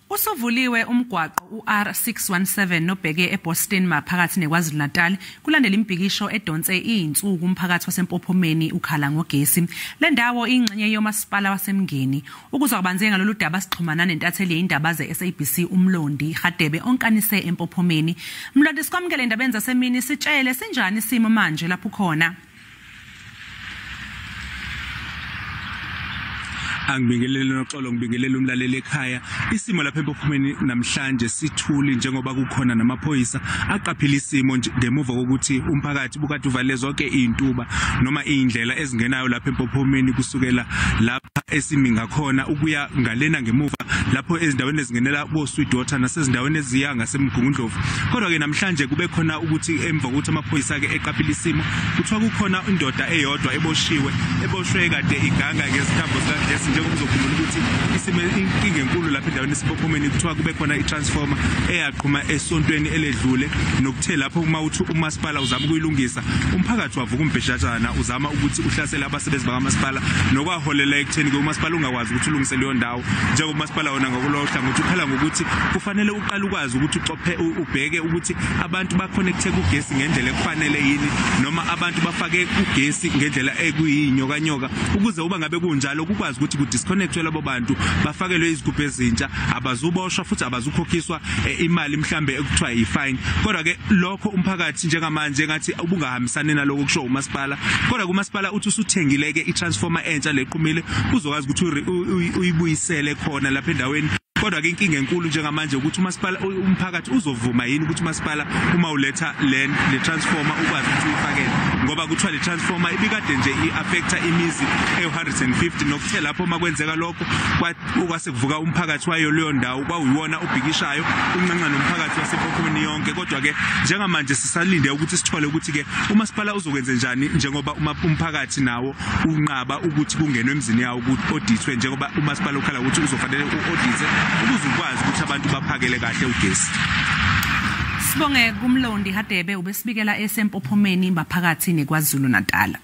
Usuvuliwe umgwaqo uR617 nobheke eBoston maphakathi neKwaZulu Natal kulandela imibhikisho edonse iyinsuku umphakathi wase Mpophomeni ukhala ngoGesi. Lendawo iyingxenye yomasipala wase Mngeni. Ukuzwa kabanzi ngalolu daba sixhumana nentatheli yezindaba ze-SABC umlondi Hadebe onkanise eMpophomeni. Mlondi sikwamukele indabeni zasemini sitshele sinjani isimo manje lapho khona. Angibingelele noxolo ngibingelele umlaleli ekhaya. Isimo lapha eMpophomeni namhlanje sithuli njengoba kukhona namaphoyisa aqaphela isimo ngemuva kokuthi umphakathi bukade uvale zonke izintuba noma izindlela ezingenayo lapha eMpophomeni kusukela lapha esiminga khona ukuya ngalena ngemuva lapho ezindaweni ezingenela boSweet Water nasezindaweni eziya ngasemgungundlovu. Kodwa ke namhlanje kube khona ukuthi emva kokuthi amaphoyisa ke eqaphela isimo kuthiwa kukhona indoda eyodwa eboshwe kade iganga ngesikhambo saGesi njengokuzokhumbula ukuthi isimo inkinga enkulu lapha endaweni eMpophomeni kuthiwa kube khona itransformer eyaqhuma esontweni eledlule nokuthe lapho uma uthi umasipala uzama ukuyilungisa umphakathi wavuka umbheshashana uzama ukuthi uhlasele abasebenzi bakamasipala nokwaholela ekutheni ke umasipala ungakwazi ukuthi ulungise leyo ndawo njengoba umasipala wona ngokulo hlangothi ukhala ngokuthi kufanele uqala ukwazi ukuthi ucophe ubheke ukuthi abantu baconnecte kuGesi ngendlela ekufanele yini noma abantu bafake kuGesi ngendlela ekuyinyokanyoka ukuze uba ngabe kunjalo ukwazi ukuthi kudisconnectwe labo bantu bafakelwe izigubhe ezintsha abazuboshwa futhi abazukhokhiswa imali mhlambe ekuthiwa yifine. Kodwa ke lokho umphakathi njengamanje ngathi ubungahambisani naloko kusho umasipala. Kodwa kumasipala uthi usuthengile ke itransformer entsha leqhumile uzokwazi ukuthi uyibuyisele khona lapha endaweni. Kodwa ke inkinga enkulu njengamanje ukuthi umasipala umphakathi uzovuma yini ukuthi umasipala uma uletha le transformer ukwazi ukuthi uyifakele ngoba kuthiwa le transformer ibikade nje iaffecta imizi e150 nokuthe lapho makwenzeka lokho kwase kuvuka umphakathi wayo leyo ndawo kwayiwona ubhikishayo uncanca nomphakathi waseMpophomeni yonke. Kodwa ke njengamanje sisalinde ukuthi sithole ukuthi ke umasipala uzokwenza njani njengoba umphakathi nawo unqaba ukuthi kungenwe emzini yawo ukuthi auditwe njengoba umasipala ukhala ukuthi uzofanele uaudite ukuzukwazi ukuthi abantu baphakele kahle uGesi. Sibonge kumlondi Hadebe ubesibikela eMpophomeni maphakathi neKwaZulu Natal.